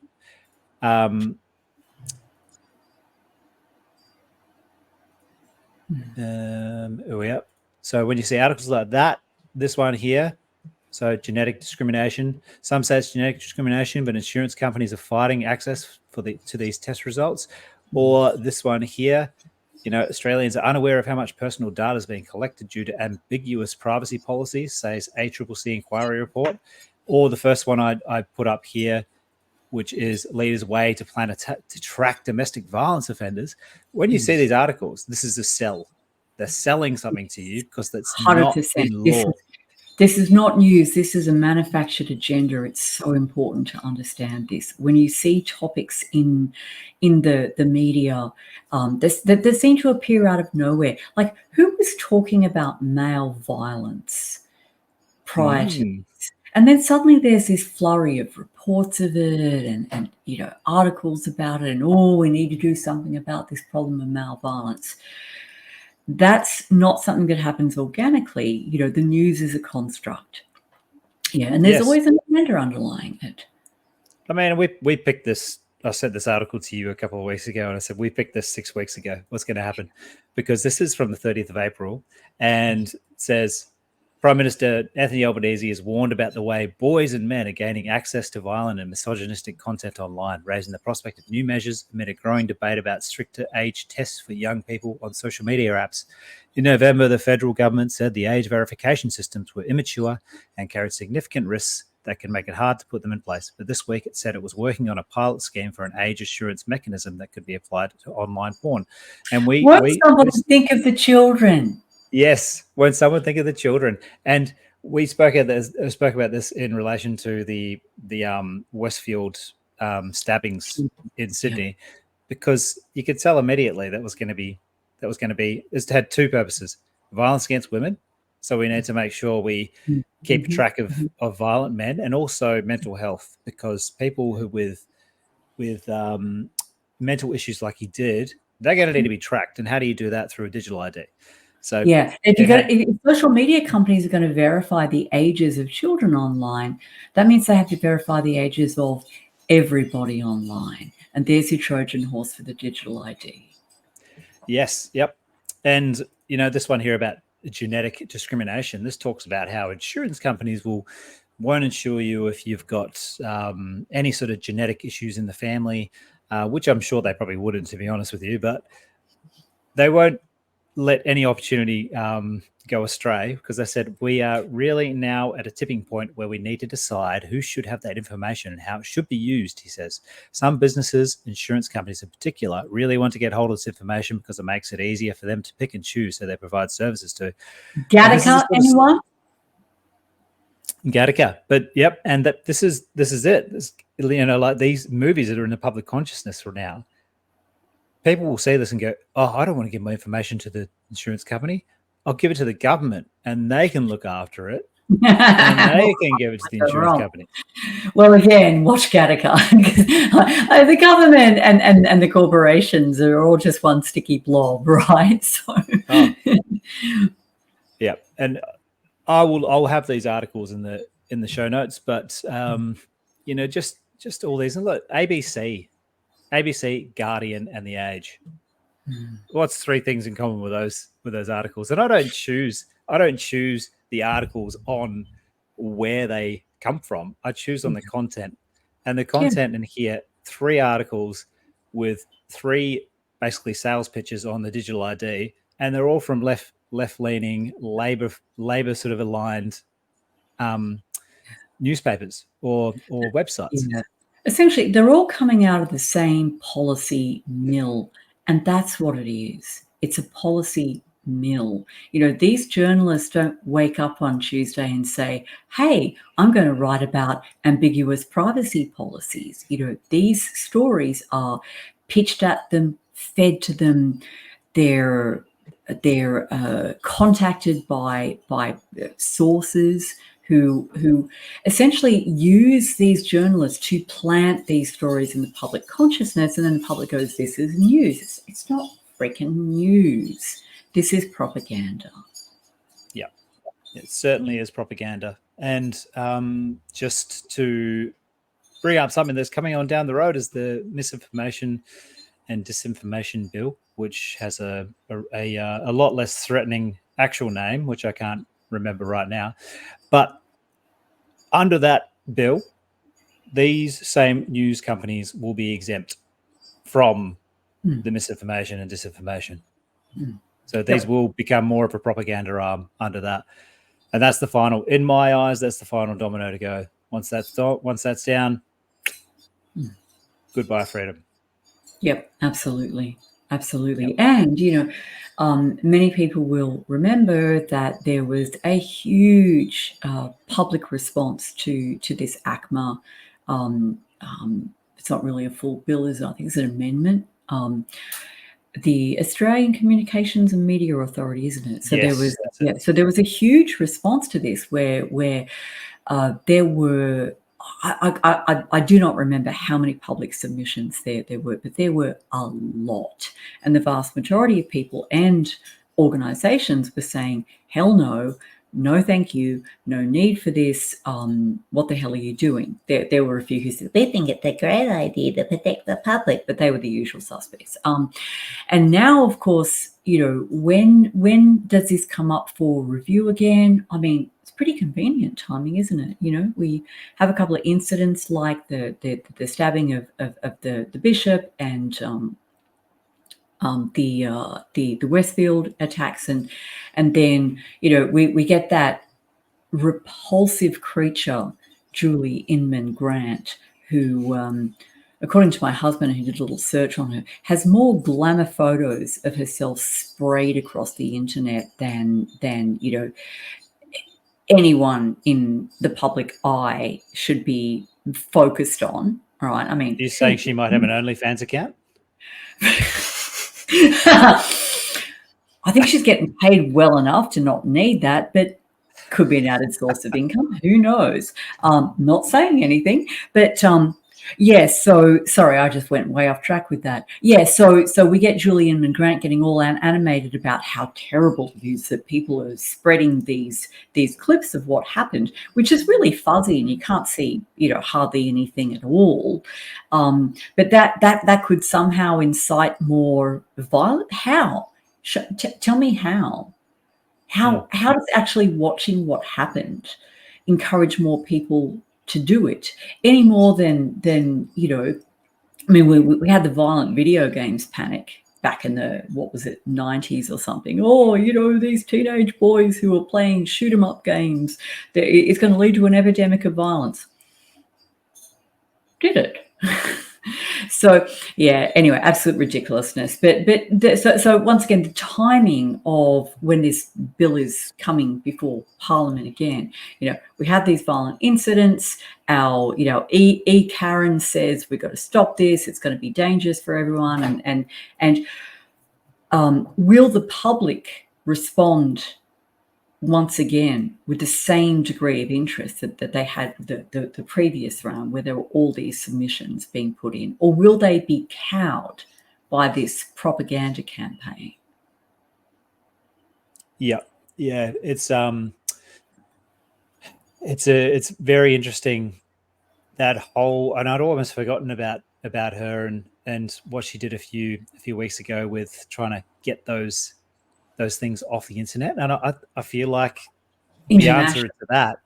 So when you see articles like that, this one here, so genetic discrimination. Some say it's genetic discrimination, but insurance companies are fighting access to these test results. Or this one here, Australians are unaware of how much personal data is being collected due to ambiguous privacy policies, says ACCC inquiry report. Or the first one I put up here, which is Leaders' Way to Plan to Track Domestic Violence Offenders. When you see these articles, this is a sell. They're selling something to you because that's 100%. Not in law. This is not news. This is a manufactured agenda. It's so important to understand this. When you see topics in the media that seem to appear out of nowhere, like who was talking about male violence prior to this? And then suddenly there's this flurry of reports of it and articles about it, and we need to do something about this problem of male violence. That's not something that happens organically. The news is a construct. Yeah, and there's always an agenda underlying it. I mean, we picked this. I sent this article to you a couple of weeks ago, and I said, we picked this 6 weeks ago. What's going to happen? Because this is from the 30th of April, and it says, Prime Minister Anthony Albanese has warned about the way boys and men are gaining access to violent and misogynistic content online, raising the prospect of new measures amid a growing debate about stricter age tests for young people on social media apps. In November, the federal government said the age verification systems were immature and carried significant risks that can make it hard to put them in place. But this week, it said it was working on a pilot scheme for an age assurance mechanism that could be applied to online porn. And someone think of the children. Yes, when someone think of the children. And we spoke about this in relation to the Westfield stabbings in Sydney, because you could tell immediately that was going to be it had two purposes: violence against women. So we need to make sure we keep track of violent men, and also mental health, because people who with mental issues like he did, they're going to need to be tracked. And how do you do that? Through a digital ID. So if social media companies are going to verify the ages of children online, that means they have to verify the ages of everybody online. And there's your Trojan horse for the digital ID. Yes. Yep. And, this one here about genetic discrimination, this talks about how insurance companies won't insure you if you've got any sort of genetic issues in the family, which I'm sure they probably wouldn't, to be honest with you, but they won't let any opportunity go astray, because they said we are really now at a tipping point where we need to decide who should have that information and how it should be used, he says. Some businesses, insurance companies in particular, really want to get hold of this information because it makes it easier for them to pick and choose who they provide services to. Gattaca, anyone? Gattaca, but yep, and that this is it. Like these movies that are in the public consciousness for now. People will see this and go, I don't want to give my information to the insurance company. I'll give it to the government, and they can look after it, and they can give it to the insurance company. Well, again, watch Gattaca. The government and the corporations are all just one sticky blob, right? So, yeah, and I'll have these articles in the show notes, but just all these. And look, ABC, Guardian, and The Age. What's three things in common with those articles? And I don't choose the articles on where they come from. I choose on the content. And the content in here, 3 articles with 3 basically sales pitches on the digital ID, and they're all from left-leaning, labor sort of aligned newspapers or websites. Yeah. Essentially, they're all coming out of the same policy mill, and that's what it is. It's a policy mill. These journalists don't wake up on Tuesday and say, hey, I'm going to write about ambiguous privacy policies. These stories are pitched at them, fed to them. They're contacted by sources who essentially use these journalists to plant these stories in the public consciousness, and then the public goes, "This is news." It's not freaking news. This is propaganda. Yeah, it certainly is propaganda. And just to bring up something that's coming on down the road is the misinformation and disinformation bill, which has a lot less threatening actual name, which I can't remember right now. But under that bill, these same news companies will be exempt from the misinformation and disinformation. So these will become more of a propaganda arm under that. And that's the final, in my eyes, that's the final domino to go. Once that's down, goodbye freedom. Yep, absolutely. Absolutely. Yep. And, many people will remember that there was a huge public response to this ACMA. It's not really a full bill, is it? I think it's an amendment. The Australian Communications and Media Authority, isn't it? So yes, so there was a huge response to this where there were, I do not remember how many public submissions there were, but there were a lot. And the vast majority of people and organisations were saying, hell no, no thank you, no need for this, what the hell are you doing? There were a few who said, we think it's a great idea to protect the public, but they were the usual suspects. And now, of course, when does this come up for review again? I mean, it's pretty convenient timing, isn't it? We have a couple of incidents like the stabbing of the bishop and the Westfield attacks, and then we get that repulsive creature, Julie Inman Grant, who according to my husband, who did a little search on her, has more glamour photos of herself sprayed across the internet than anyone in the public eye should be focused on. All right. I mean, you're saying she might have an OnlyFans account? I think she's getting paid well enough to not need that, but could be an added source of income. Who knows? Not saying anything, but so sorry, I just went way off track with that. So we get Julie Inman Grant getting all animated about how terrible it is that people are spreading these clips of what happened, which is really fuzzy and you can't see hardly anything at all. But that could somehow incite more violence. How? Tell me how. How does actually watching what happened encourage more people to do it any more than I mean, we had the violent video games panic back in the 90s or something. These teenage boys who are playing shoot 'em up games, it's going to lead to an epidemic of violence. Did it? So anyway, absolute ridiculousness. So once again, the timing of when this bill is coming before Parliament again, we have these violent incidents. Our Karen says we've got to stop this. It's going to be dangerous for everyone. And will the public respond once again with the same degree of interest that they had the previous round, where there were all these submissions being put in, or will they be cowed by this propaganda campaign? It's very interesting, that whole, and I'd almost forgotten about her and what she did a few weeks ago with trying to get those things off the internet. And I feel like the answer to that,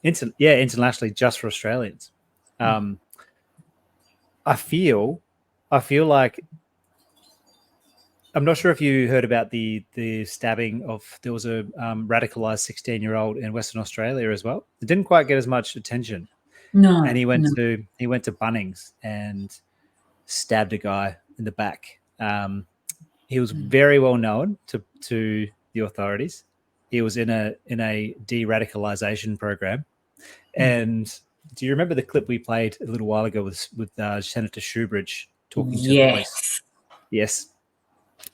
internationally, just for Australians. I feel like, I'm not sure if you heard about the stabbing of, there was a radicalized 16-year-old in Western Australia as well. It didn't quite get as much attention. No. And he went to Bunnings and stabbed a guy in the back. He was very well known to the authorities. He was in a de-radicalization program. And do you remember the clip we played a little while ago with Senator Shoebridge talking to the police? Yes.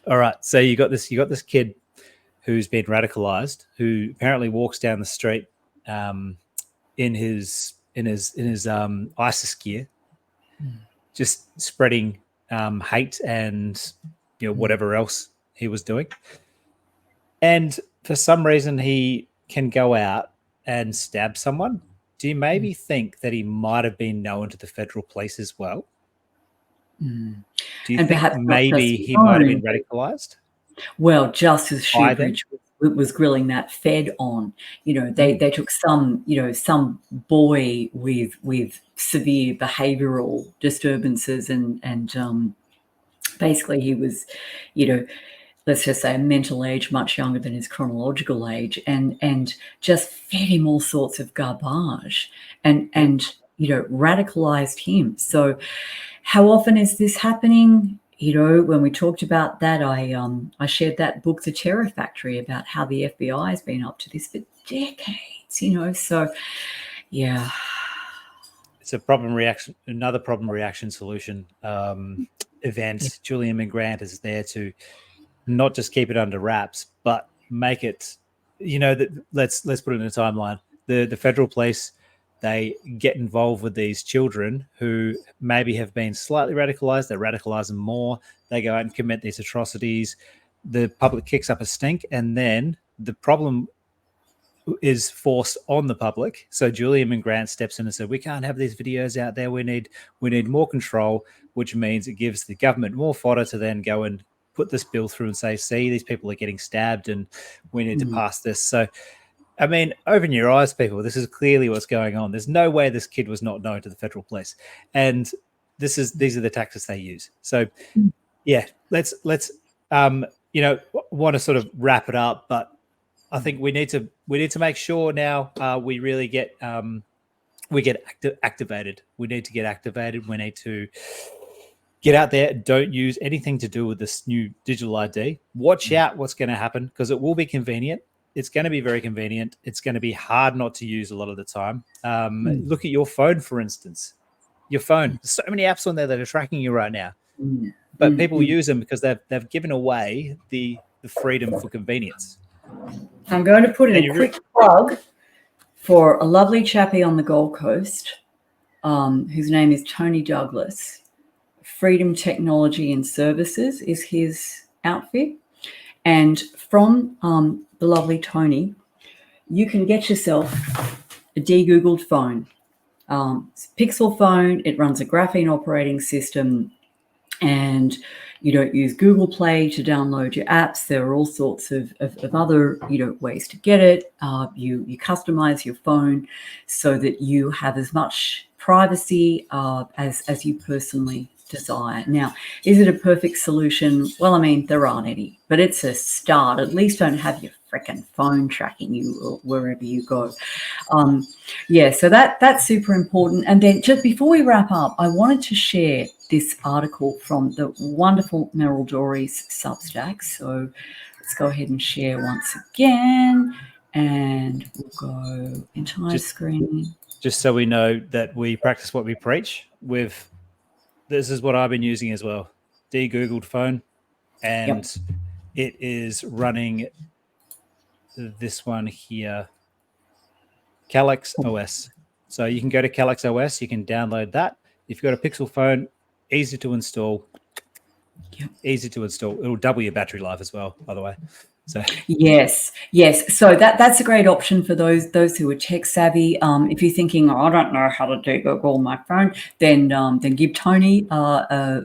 All right. So you got this kid who's been radicalized, who apparently walks down the street in his ISIS gear, just spreading hate and whatever else he was doing. And for some reason, he can go out and stab someone. Do you maybe think that he might have been known to the federal police as well? Mm. Do you And think perhaps not maybe just he might have known, been radicalized well, just as by them? Shoebridge was grilling that Fed on, they took some boy with severe behavioural disturbances and basically he was, let's just say a mental age much younger than his chronological age, and just fed him all sorts of garbage and radicalized him. So how often is this happening? When we talked about that, I shared that book, The Terror Factory, about how the FBI has been up to this for decades, so yeah. It's a problem reaction, another problem reaction solution event. Julian Grant is there to not just keep it under wraps, but make it, let's put it in a timeline. The federal police, they get involved with these children who maybe have been slightly radicalized. They radicalize them more. They go out and commit these atrocities. The public kicks up a stink, and then the problem is forced on the public. So Julian Grant steps in and said, "We can't have these videos out there. We need more control," which means it gives the government more fodder to then go and put this bill through and say, "See, these people are getting stabbed, and we need to pass this." So, I mean, open your eyes, people. This is clearly what's going on. There's no way this kid was not known to the federal police, and these are the tactics they use. So, yeah, let's want to sort of wrap it up, but I think we need to make sure now we really get activated. We need to get activated. We need to get out there. Don't use anything to do with this new digital ID. Watch out what's going to happen, because it will be convenient. It's going to be very convenient. It's going to be hard not to use a lot of the time. Look at your phone, for instance. Your phone. There's so many apps on there that are tracking you right now. But people use them because they've given away the freedom for convenience. I'm going to put in a quick plug for a lovely chappie on the Gold Coast whose name is Tony Douglas. Freedom Technology and Services is his outfit. And from the lovely Tony, you can get yourself a de-Googled phone. It's a Pixel phone. It runs a graphene operating system, and you don't use Google Play to download your apps. There are all sorts of other ways to get it. You customize your phone so that you have as much privacy as you personally desire. Now, is it a perfect solution? Well, I mean, there aren't any, but it's a start. At least don't have your freaking phone tracking you wherever you go. So that's super important. And then just before we wrap up, I wanted to share this article from the wonderful Meryl Dory's Substack. So let's go ahead and share once again, and we'll go entire screen. Just so we know that we practice what we preach. This is what I've been using as well. De-Googled phone, and it is running this one here, Calyx OS. So you can go to Calyx OS, you can download that. If you've got a Pixel phone, easy to install. Easy to install. It'll double your battery life as well, by the way. So yes. So that's a great option for those who are tech savvy. If you're thinking, I don't know how to de-Google my phone, then give Tony a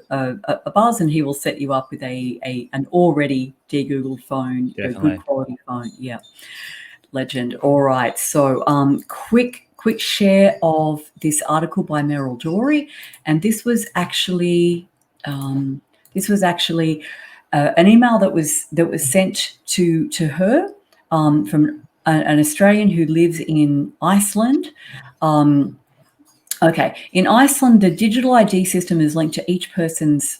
buzz, and he will set you up with an already de-Googled phone, definitely. A good quality phone. Yeah, legend. All right. So quick share of this article by Meryl Dory, and this was actually an email that was sent to her from an Australian who lives in Iceland. In Iceland, the digital ID system is linked to each person's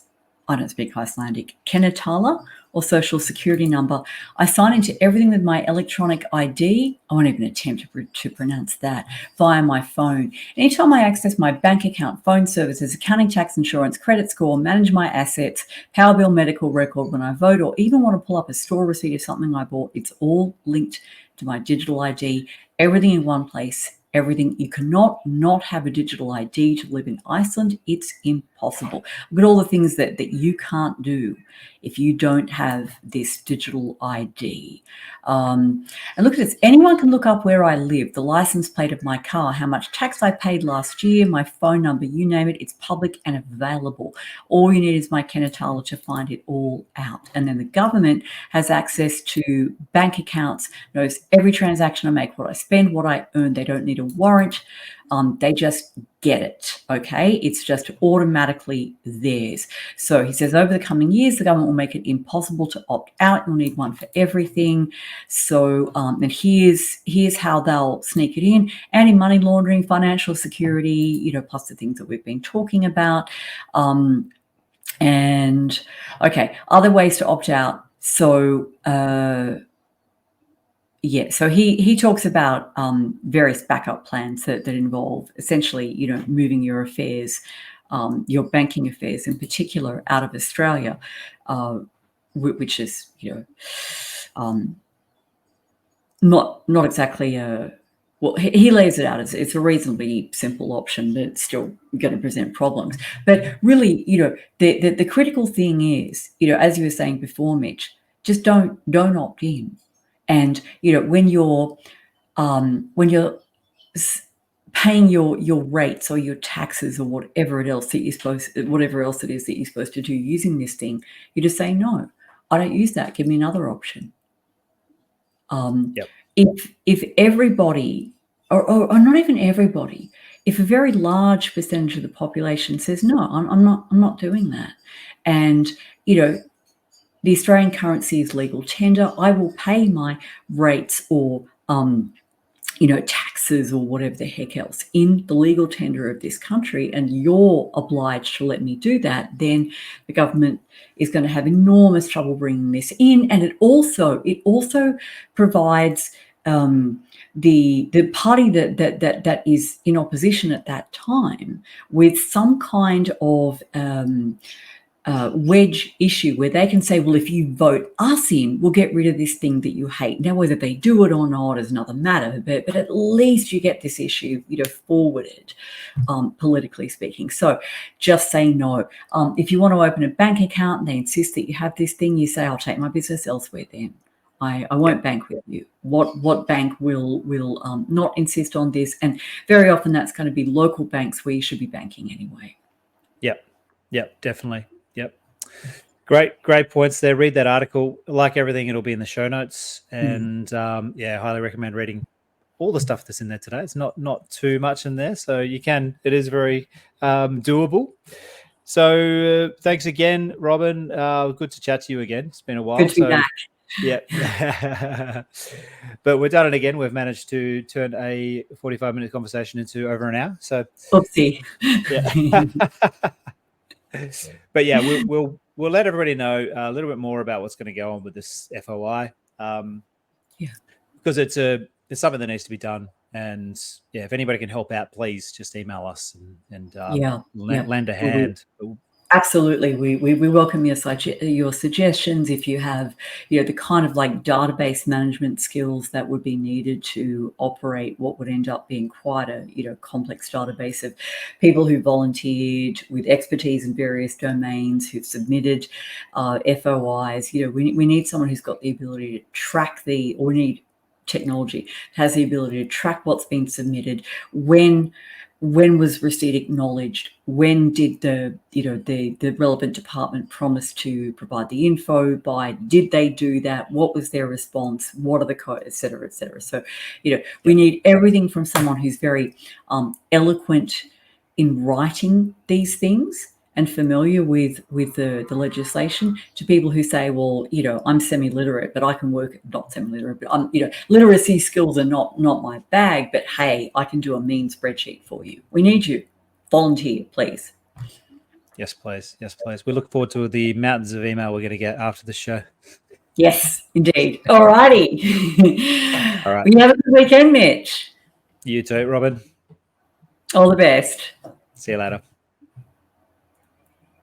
I don't speak Icelandic, Kennetala or social security number. I sign into everything with my electronic ID. I won't even attempt to pronounce that, via my phone. Anytime I access my bank account, phone services, accounting, tax, insurance, credit score, manage my assets, power bill, medical record when I vote, or even want to pull up a store receipt of something I bought, it's all linked to my digital ID, everything in one place. Everything. You cannot not have a digital ID to live in Iceland. It's impossible. Look at all the things that you can't do if you don't have this digital ID. And look at this. Anyone can look up where I live, the license plate of my car, how much tax I paid last year, my phone number, you name it. It's public and available. All you need is my Kennetala to find it all out. And then the government has access to bank accounts, knows every transaction I make, what I spend, what I earn. They don't need a warrant. They just get it, okay? It's just automatically theirs. So he says, over the coming years, the government will make it impossible to opt out. You'll need one for everything. So, and here's how they'll sneak it in: anti-money laundering, financial security, plus the things that we've been talking about. And okay, other ways to opt out. So, so he talks about various backup plans that involve essentially, moving your affairs, your banking affairs in particular, out of Australia, which is, not exactly well, he lays it out as it's a reasonably simple option, but it's still going to present problems. But really, the critical thing is, as you were saying before, Mitch, just don't opt in. And when you're paying your rates or your taxes or whatever else it is that you're supposed to do using this thing, you just say, no, I don't use that. Give me another option. If everybody, or not even everybody, if a very large percentage of the population says, no, I'm not doing that, and the Australian currency is legal tender, I will pay my rates or taxes or whatever the heck else in the legal tender of this country, and you're obliged to let me do that, then the government is going to have enormous trouble bringing this in. And it also provides the party that is in opposition at that time with some kind of wedge issue where they can say, well, if you vote us in, we'll get rid of this thing that you hate. Now, whether they do it or not is another matter, but at least you get this issue, forwarded, politically speaking. So just say no. If you want to open a bank account and they insist that you have this thing, you say, I'll take my business elsewhere then. I won't bank with you. What bank will not insist on this? And very often that's going to be local banks where you should be banking anyway. Yep, definitely. Yep. Great points there. Read that article. Like everything, it'll be in the show notes. And highly recommend reading all the stuff that's in there today. It's not too much in there, so you can. It is very doable. So thanks again, Robyn. Good to chat to you again. It's been a while. Good to be back. Yeah. But we've done it again. We've managed to turn a 45-minute conversation into over an hour. So oopsie. Yeah. But yeah, we'll let everybody know a little bit more about what's going to go on with this FOI. Because it's something that needs to be done. And if anybody can help out, please just email us and lend a hand. Absolutely. We welcome your suggestions. If you have, the kind of like database management skills that would be needed to operate what would end up being quite a, complex database of people who volunteered with expertise in various domains, who've submitted FOIs. We need someone who's got the ability to track or we need technology has the ability to track what's been submitted, when was receipt acknowledged, when did the relevant department promise to provide the info by, did they do that, what was their response, what are the codes, et cetera, et cetera. So we need everything from someone who's very eloquent in writing these things and familiar with the legislation, to people who say, well, I'm semi-literate, but I can work, not semi-literate, but literacy skills are not my bag, but hey, I can do a mean spreadsheet for you. We need you. Volunteer, please. Yes, please. Yes, please. We look forward to the mountains of email we're going to get after the show. Yes, indeed. All righty. All right. You have a good weekend, Mitch. You too, Robyn. All the best. See you later.